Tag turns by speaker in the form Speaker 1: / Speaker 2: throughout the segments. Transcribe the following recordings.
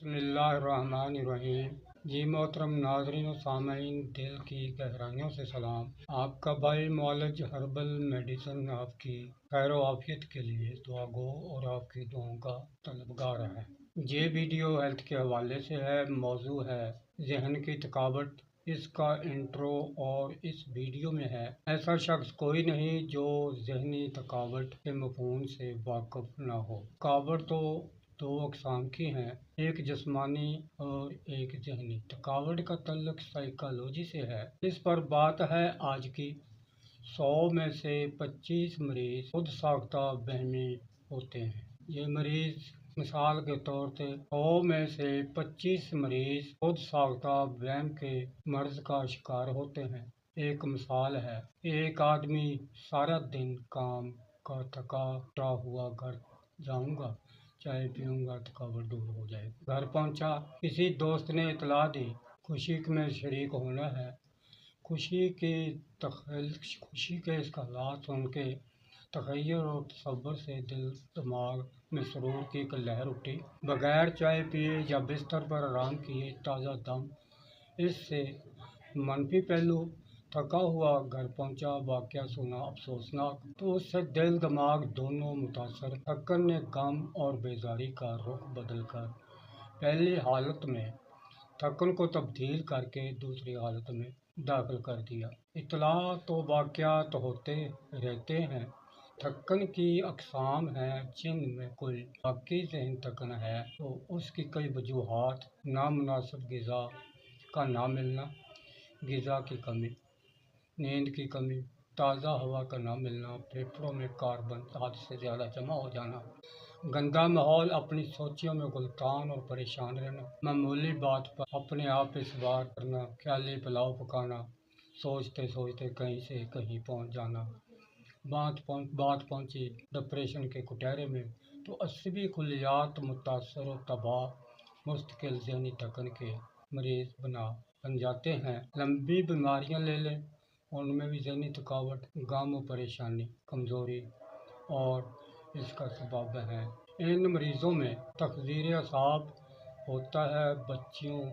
Speaker 1: بسم اللہ الرحمن الرحیم۔ جی محترم ناظرین و سامعین، دل کی گہرائیوں سے سلام۔ آپ کا بھائی معالج ہربل میڈیسن آپ کی خیر و عافیت کے لیے دعا گو اور آپ کی دعاؤں کا طلبگار ہے۔ یہ ویڈیو ہیلتھ کے حوالے سے ہے۔ موضوع ہے ذہن کی تھکاوٹ۔ اس کا انٹرو اور اس ویڈیو میں ہے۔ ایسا شخص کوئی نہیں جو ذہنی تھکاوٹ کے مفہوم سے واقف نہ ہو۔ تھکاوٹ تو دو اقسام کی ہیں، ایک جسمانی اور ایک ذہنی۔ تھکاوٹ کا تعلق سائیکالوجی سے ہے۔ اس پر بات ہے آج کی۔ 100 میں سے 25 مریض خود ساختہ وہمی ہوتے ہیں۔ یہ مریض مثال کے طور سے 100 میں سے 25 مریض خود ساختہ وہم کے مرض کا شکار ہوتے ہیں۔ ایک مثال ہے، ایک آدمی سارا دن کام کا تھکا ٹوٹا ہوا گھر جاؤں گا، چائے پیوں گا، تھکاوٹ دور ہو جائے گی۔ گھر پہنچا، کسی دوست نے اطلاع دی، خوشی میں شریک ہونا ہے۔ خوشی کے اس حالات سن کے تخیل اور تصور سے دل دماغ میں سرور کی ایک لہر اٹھی۔ بغیر چائے پیے یا بستر پر آرام کیے تازہ دم۔ اس سے منفی پہلو، تھکا ہوا گھر پہنچا، واقعہ سنا افسوسناک، تو اس سے دل دماغ دونوں متاثر۔ تھکن نے غم اور بیزاری کا رخ بدل کر پہلی حالت میں تھکن کو تبدیل کر کے دوسری حالت میں داخل کر دیا۔ اطلاع تو واقعات ہوتے رہتے ہیں۔ تھکن کی اقسام ہیں جن میں کوئی واقعی ذہنی تھکن ہے تو اس کی کئی وجوہات: نامناسب غذا کا نہ ملنا، غذا کی کمی، نیند کی کمی، تازہ ہوا کا نہ ملنا، پھیپھڑوں میں کاربن حد سے زیادہ جمع ہو جانا، گندا ماحول، اپنی سوچوں میں غلطان اور پریشان رہنا، معمولی بات پر اپنے آپ پہ سوار کرنا، خیالی پلاؤ پکانا، سوچتے سوچتے کہیں سے کہیں پہنچ جانا، بات پہنچی ڈپریشن کے کٹہرے میں تو عصبی خلیات متاثر و تباہ مستقل ذہنی تھکن کے مریض بن جاتے ہیں۔ لمبی بیماریاں لے لیں، ان میں بھی ذہنی تھکاوٹ، غم و پریشانی، کمزوری اور اس کا سبب ہے۔ ان مریضوں میں تخدیر اعصاب ہوتا ہے۔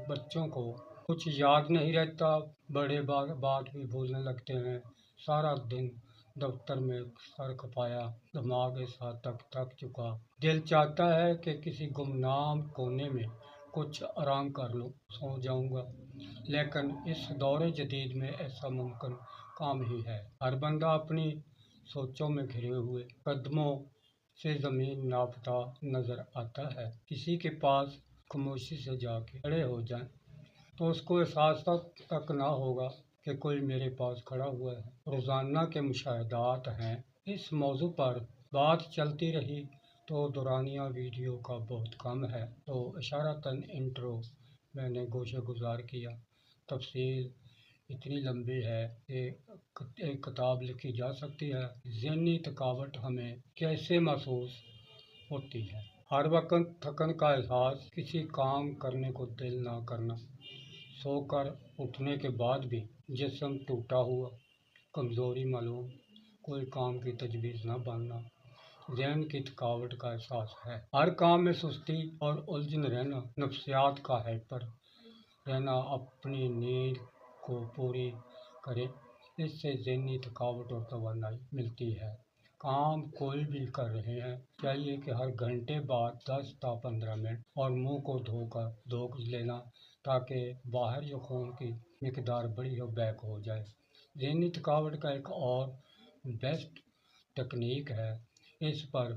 Speaker 1: بچوں کو کچھ یاد نہیں رہتا، بڑے بات بھی بھولنے لگتے ہیں۔ سارا دن دفتر میں سر کھپایا، دماغ اس حد تک تھک چکا، دل چاہتا ہے کہ کسی گمنام کونے میں کچھ آرام کر لوں، سو جاؤں گا، لیکن اس دور جدید میں ایسا ممکن کام ہی ہے۔ ہر بندہ اپنی سوچوں میں گھرے ہوئے قدموں سے زمین ناپتا نظر آتا ہے۔ کسی کے پاس خاموشی سے جا کے کھڑے ہو جائیں تو اس کو احساس تک نہ ہوگا کہ کوئی میرے پاس کھڑا ہوا ہے۔ روزانہ کے مشاہدات ہیں۔ اس موضوع پر بات چلتی رہی تو دورانیہ ویڈیو کا بہت کم ہے، تو اشارتاً انٹرو میں نے گوشے گزار کیا۔ تفصیل اتنی لمبی ہے کہ ایک کتاب لکھی جا سکتی ہے۔ ذہنی تھکاوٹ ہمیں کیسے محسوس ہوتی ہے؟ ہر وقت تھکن کا احساس، کسی کام کرنے کو دل نہ کرنا، سو کر اٹھنے کے بعد بھی جسم ٹوٹا ہوا، کمزوری معلوم، کوئی کام کی تجویز نہ بننا، ذہن کی تھکاوٹ کا احساس ہے۔ ہر کام میں سستی اور الجھن رہنا، نفسیات کا ہائپر رہنا، اپنی نیند کو پوری کریں، اس سے ذہنی تھکاوٹ اور توانائی ملتی ہے۔ کام کوئی بھی کر رہے ہیں، چاہیے کہ ہر گھنٹے بعد 10 تا 15 منٹ اور منہ کو دھو لینا تاکہ باہر جو خون کی مقدار بڑی ہو بیک ہو جائے۔ ذہنی تھکاوٹ کا ایک اور بیسٹ ٹیکنیک ہے، اس پر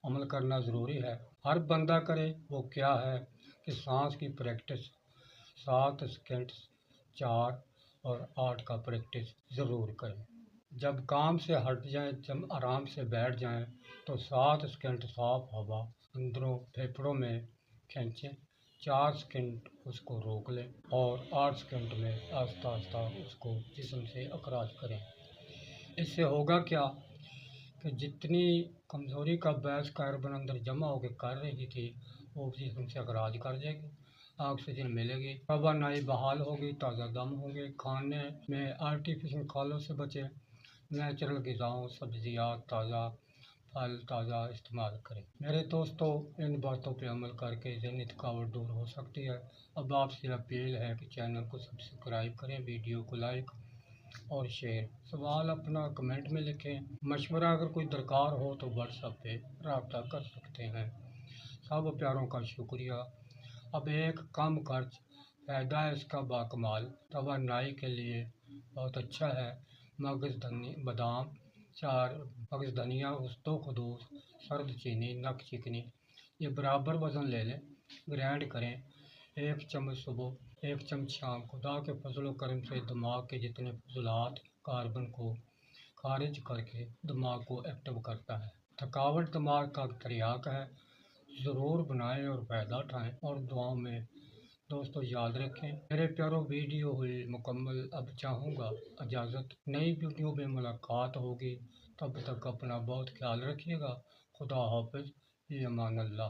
Speaker 1: عمل کرنا ضروری ہے۔ ہر بندہ کرے، وہ کیا ہے کہ سانس کی پریکٹس 7 سیکنڈ 4 اور 8 کا پریکٹس ضرور کریں۔ جب کام سے ہٹ جائیں، جب آرام سے بیٹھ جائیں تو 7 سیکنڈ صاف ہوا اندروں پھیپھڑوں میں کھینچیں، 4 سیکنڈ اس کو روک لیں اور 8 سیکنڈ میں آہستہ آہستہ اس کو جسم سے اخراج کریں۔ اس سے ہوگا کیا کہ جتنی کمزوری کا باعث کاربن اندر جمع ہو کے کر رہی تھی وہ جسم سے اخراج کر جائے گی، آکسیجن ملے گی، توانائی بحال ہوگی، تازہ دم ہوگی۔ کھانے میں آرٹیفیشل کھالوں سے بچیں، نیچرل غذاؤں، سبزیاں، تازہ پھل تازہ استعمال کریں۔ میرے دوستوں، ان باتوں پہ عمل کر کے ذہنی تھکاوٹ دور ہو سکتی ہے۔ اب آپ سے اپیل ہے کہ چینل کو سبسکرائب کریں، ویڈیو کو لائک اور شیئر، سوال اپنا کمنٹ میں لکھیں، مشورہ اگر کوئی درکار ہو تو واٹس ایپ پہ رابطہ کر سکتے ہیں۔ سب پیاروں کا شکریہ۔ اب ایک کم خرچ فائدہ ہے اس کا باکمال، توانائی کے لیے بہت اچھا ہے۔ بادام 4 مغز دھنیا، دو خدوش سرد چینی، نک چکنی، یہ برابر وزن لے لیں، گرائنڈ کریں، 1 چمچ صبح 1 چمچ شام۔ خدا کے فضل و کرم سے دماغ کے جتنے فضلات کاربن کو خارج کر کے دماغ کو ایکٹیو کرتا ہے۔ تھکاوٹ دماغ کا تریاک ہے، ضرور بنائیں اور فائدہ اٹھائیں، اور دعاؤں میں دوستو یاد رکھیں۔ میرے پیاروں، ویڈیو ہوئی مکمل، اب چاہوں گا اجازت، نئی ویڈیو میں ملاقات ہوگی، تب تک اپنا بہت خیال رکھیے گا۔ خدا حافظ، فی امان اللہ۔